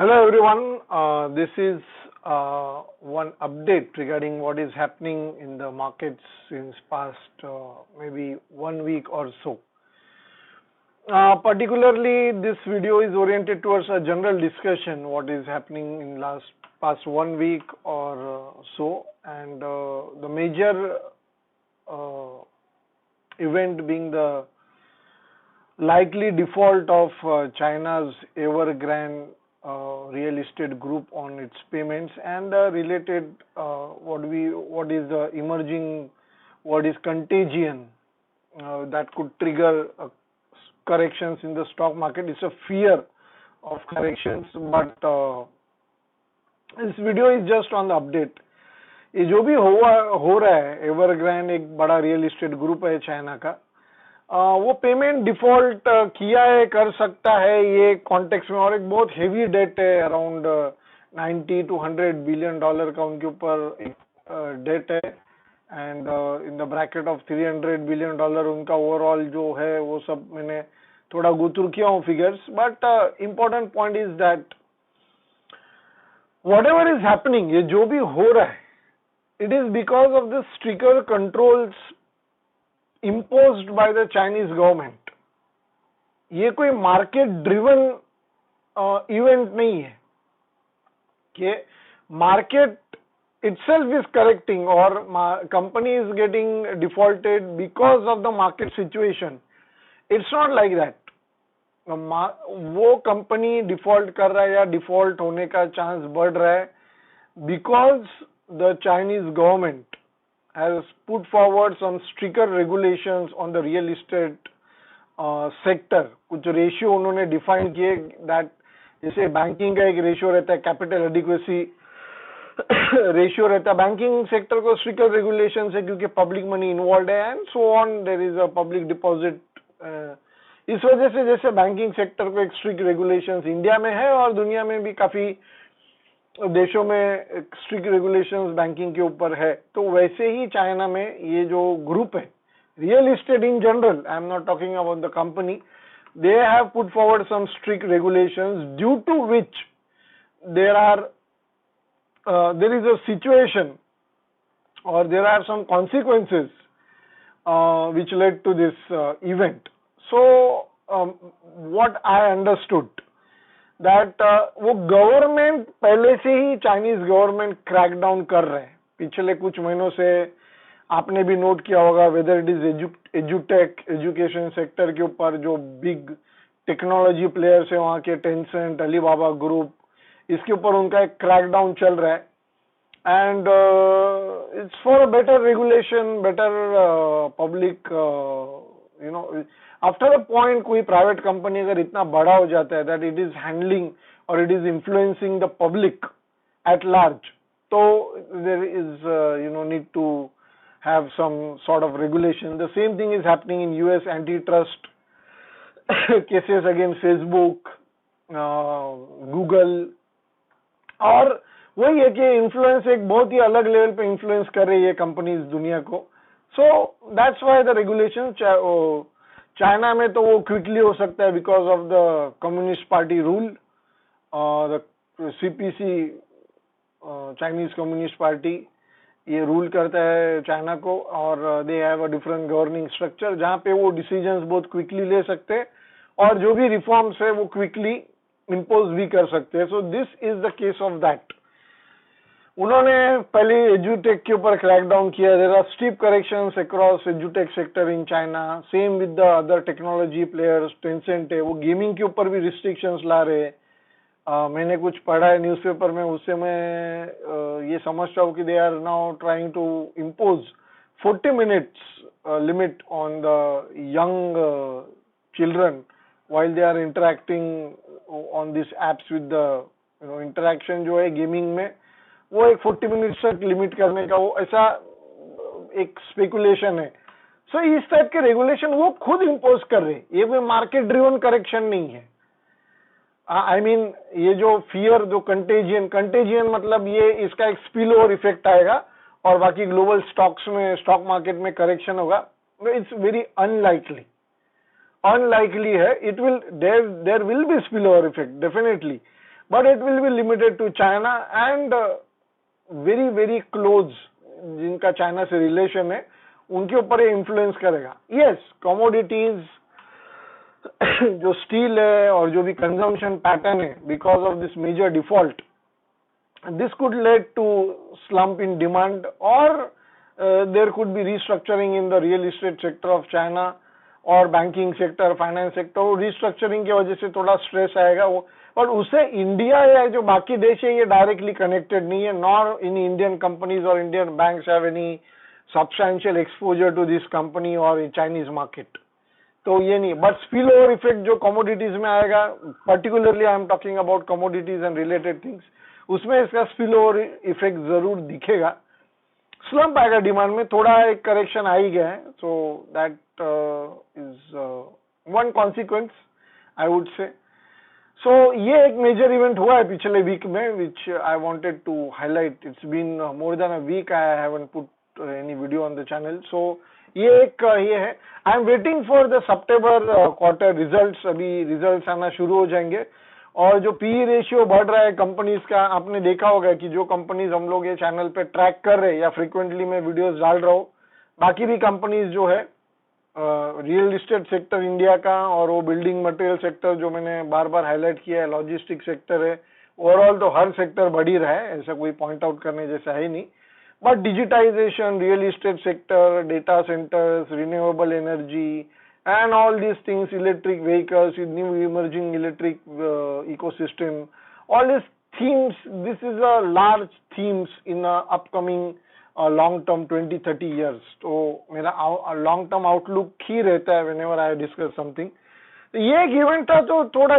Hello everyone, this is one update regarding what is happening in the markets since past maybe 1 week or so. Particularly this video is oriented towards a general discussion what is happening in past 1 week or so, and the major event being the likely default of China's Evergrande real estate group on its payments, and related what is the emerging, what is contagion that could trigger corrections in the stock market. It's a fear of corrections, but this video is just on the update. ये जो भी हो रहा है, Evergrande एक बड़ा real estate group है China का, वो पेमेंट डिफॉल्ट किया है, कर सकता है ये कॉन्टेक्स्ट में, और एक बहुत हेवी डेट है, अराउंड 90 to 100 बिलियन डॉलर का उनके ऊपर डेट है, and in the bracket of 300 billion dollar उनका ओवरऑल जो है, वो सब मैंने थोड़ा गो थ्रू किया हूँ figures, but important point is that what ever is happening, ये जो भी हो रहा है, it is because of the stricter controls imposed by the Chinese government. ये कोई मार्केट ड्रिवन इवेंट नहीं है कि market itself is correcting or company is getting defaulted because of the market situation. It's not like that. वो company default कर रहा है या डिफॉल्ट होने का चांस बढ़ रहा है because the Chinese government has put forward some stricter regulations on the real estate sector. कुछ रेशियो उन्होंने डिफाइन किए, दैट जैसे बैंकिंग का एक रेशियो रहता है, कैपिटल एडिक्वेसी रेशियो रहता है, बैंकिंग सेक्टर को स्ट्रिक्टर रेगुलेशन है क्योंकि पब्लिक मनी इन्वॉल्व है, and so on, there is a public deposit. इस वजह से जैसे बैंकिंग सेक्टर को एक स्ट्रिक्ट रेगुलेशंस इंडिया में है और दुनिया में भी काफी देशों में स्ट्रिक्ट रेगुलेशंस बैंकिंग के ऊपर है, तो वैसे ही चाइना में ये जो ग्रुप है, real estate in general, I am not talking about the company, they have put forward some strict regulations due to which there is a situation or there are some consequences which led to this event. So what I understood that वो government पहले से ही, Chinese government crackdown कर रहे हैं पिछले कुछ महीनों से. आपने भी नोट किया होगा, वेदर इट इज एजुटेक, एजुकेशन सेक्टर के ऊपर जो बिग टेक्नोलॉजी प्लेयर्स है वहाँ के, टेंसेंट, अलीबाबा ग्रुप, इसके ऊपर उनका एक क्रैकडाउन चल रहा है, and it's for a better regulation, better public, you know, after a point कोई प्राइवेट कंपनी अगर इतना बड़ा हो जाता है दैट इट इज हैंडलिंग और it is influencing the public at large, तो there is need to have some sort of regulation. The same thing is happening in US, anti trust cases against Facebook, Google, और वही है कि influence एक बहुत ही अलग level पे influence कर रही है कंपनीज दुनिया को. So that's why the regulation China में तो वो क्विकली हो सकता है because of the communist party rule, the CPC, Chinese communist party, ये रूल करता है चाइना को, और they have a different governing structure जहाँ पे वो डिसीजंस बहुत क्विकली ले सकते हैं और जो भी रिफॉर्म्स है वो क्विकली इम्पोज भी कर सकते हैं. So this is the case of that. उन्होंने पहले एजुटेक के ऊपर क्रैकडाउन किया. There are steep corrections across एजुटेक sector in China, same with the other technology players. Tencent है, वो गेमिंग के ऊपर भी रिस्ट्रिक्शंस ला रहे हैं. मैंने कुछ पढ़ा है न्यूज़पेपर में, उससे मैं ये समझता हूँ कि they are now trying to impose 40 minutes limit on the young children while they are interacting on these apps with the interaction जो है गेमिंग में, वो एक 40 मिनट्स तक लिमिट करने का वो ऐसा एक स्पेकुलेशन है. सो इस टाइप के रेगुलेशन वो खुद इम्पोज कर रहे हैं, ये कोई मार्केट ड्रिवन करेक्शन नहीं है. आई मीन ये जो फियर, जो कंटेजियन मतलब ये, इसका एक स्पिल ओवर इफेक्ट आएगा और बाकी ग्लोबल स्टॉक्स में, स्टॉक मार्केट में करेक्शन होगा. इट्स वेरी अनलाइकली है. It will, there will be spill over effect definitely, but it will be limited to China and very very close जिनका China से relation है उनके ऊपर ये इन्फ्लुएंस करेगा. यस, कमोडिटीज जो स्टील है और जो भी कंजम्पशन पैटर्न है, because of this major default, this could lead to slump in demand, or there could be restructuring in the real estate sector of China और banking sector, finance sector. Restructuring की वजह से थोड़ा stress आएगा वो, और उससे इंडिया या जो बाकी देश है ये डायरेक्टली कनेक्टेड नहीं है. नॉर इन इंडियन कंपनीज और Indian banks have any substantial exposure to this company और चाइनीज मार्केट. तो ये नहीं, बट स्पिल ओवर इफेक्ट जो कमोडिटीज में आएगा, particularly I am talking about commodities and related things, उसमें इसका स्पिल ओवर इफेक्ट जरूर दिखेगा. स्लम्प आएगा डिमांड में, थोड़ा एक करेक्शन आ ही गया है. So that is one consequence I would say. सो ये एक मेजर इवेंट हुआ है पिछले वीक में, which I wanted to highlight. It's been more than a week I haven't put any video on the channel. सो ये एक ये है. I am waiting for the September quarter results. अभी रिजल्ट्स आना शुरू हो जाएंगे और जो पी रेशियो बढ़ रहा है कंपनीज का, आपने देखा होगा कि जो कंपनीज हम लोग ये चैनल पे ट्रैक कर रहे हैं या फ्रीक्वेंटली मैं वीडियोस डाल रहा हूँ, बाकी भी कंपनीज जो है रियल एस्टेट सेक्टर इंडिया का और वो बिल्डिंग मटेरियल सेक्टर जो मैंने बार बार हाईलाइट किया है, लॉजिस्टिक सेक्टर है, ओवरऑल तो हर सेक्टर बढ़ ही रहा है, ऐसा कोई पॉइंट आउट करने जैसा है नहीं. But digitisation, real estate sector, data centres, renewable energy and all these things, electric vehicles, new emerging electric ecosystem, all these themes, this is a large themes in upcoming long term 20-30 years. तो मेरा long term outlook ही रहता है whenever I discuss something. तो ये एक event था तो थोड़ा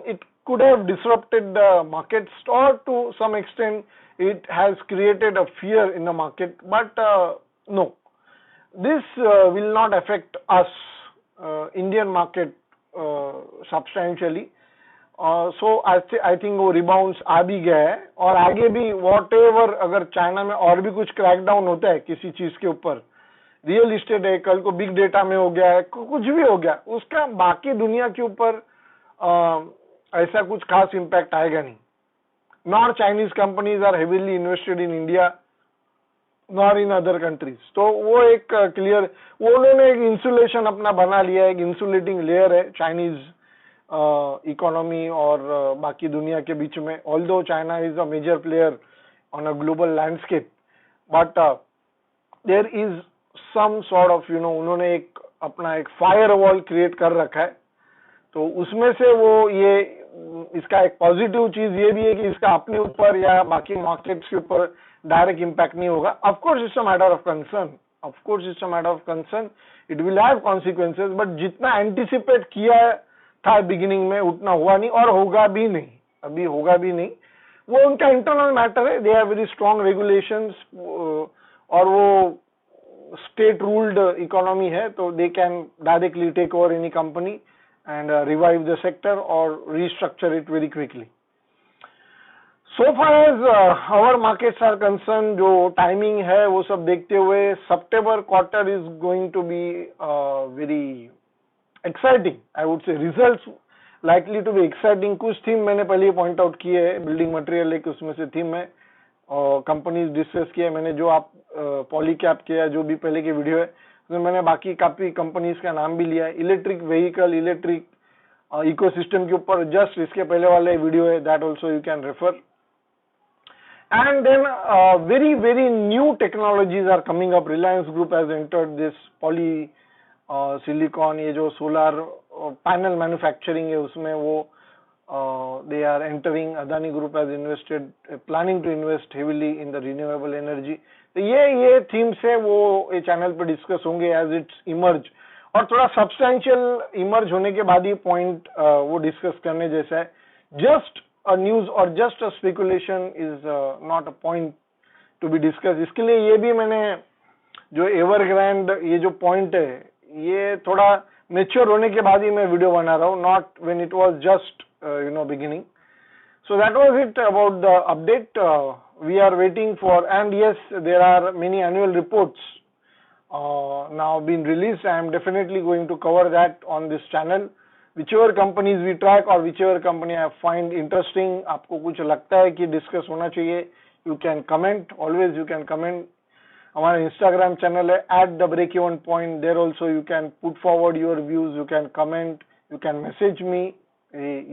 it could have disrupted the markets, or to some extent it has created a fear in the market, but no. This will not affect us, Indian market, substantially. So I think वो rebounds आ भी गया है, और आगे भी whatever, अगर China में और भी कुछ क्रैकडाउन होता है किसी चीज के ऊपर, रियल इस्टेट है, कल को बिग डेटा में हो गया है, कुछ भी हो गया, उसका बाकी दुनिया के ऊपर ऐसा कुछ खास इम्पैक्ट आएगा नहीं. Nor Chinese companies are heavily invested in India, nor in other countries. तो वो एक क्लियर, वो उन्होंने एक इंसुलेशन अपना बना लिया है, एक इंसुलेटिंग लेयर है चाइनीज इकोनॉमी और बाकी दुनिया के बीच में. Although China is a major player on a global landscape, but there is some sort of उन्होंने एक अपना एक फायर वॉल क्रिएट कर रखा है. तो उसमें से वो ये इसका एक पॉजिटिव चीज ये भी है कि इसका अपने ऊपर या बाकी मार्केट्स के ऊपर डायरेक्ट इम्पैक्ट नहीं होगा. Of course it's a matter of concern, it will have consequences, but जितना एंटिसिपेट किया था बिगिनिंग में उतना हुआ नहीं और होगा भी नहीं, अभी होगा भी नहीं. वो उनका इंटरनल मैटर है, they have very strong regulations, और वो स्टेट रूल्ड इकोनॉमी है, तो they can directly take over any company and revive the sector or restructure it very quickly. So far as our markets are concerned, जो timing है वो सब देखते हुए September quarter is going to be very exciting. I would say results likely to be exciting. कुछ theme मैंने पहले point out किए है, बिल्डिंग मटेरियल एक उसमें से थीम है, और कंपनीज डिस्कस किए मैंने, जो आप पॉलीकैप किया, जो भी पहले की वीडियो है तो मैंने बाकी काफी कंपनीज का नाम भी लिया है. इलेक्ट्रिक व्हीकल, इलेक्ट्रिक इकोसिस्टम के ऊपर जस्ट इसके पहले वाले वीडियो है, that also you can refer. And then very very new technologies are coming up. Reliance group has entered this polysilicon, ये जो सोलर पैनल मैन्युफैक्चरिंग है उसमें वो they are entering. Adani Group has invested, planning to invest heavily in the renewable energy. तो ये themes है वो ये चैनल पे डिस्कस होंगे एज इट्स इमर्ज, और थोड़ा सब्सटैंशियल इमर्ज होने के बाद ही पॉइंट वो डिस्कस करने जैसा है. जस्ट अ न्यूज और just a speculation is not a point to be discuss. इसके लिए ये भी मैंने जो एवरग्रैंड ये जो पॉइंट है ये थोड़ा मेच्योर होने के बाद ही मैं वीडियो बना रहा हूँ, not when it was just beginning. So that was it about the update. We are waiting for, and yes, there are many annual reports now been released. I am definitely going to cover that on this channel. whichever companies we track or whichever company I find interesting, आपको कुछ लगता है कि discuss होना चाहिए, you can comment, always you can comment. हमारा Instagram channel है @thebreakeven point, there also you can put forward your views, you can comment, you can message me.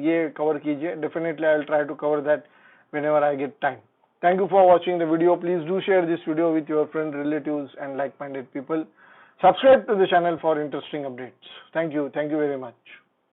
ये कवर कीजिए, definitely I will try to cover that whenever I get time. Thank you for watching the video. Please do share this video with your friends, relatives and like-minded people. Subscribe to the channel for interesting updates. Thank you very much.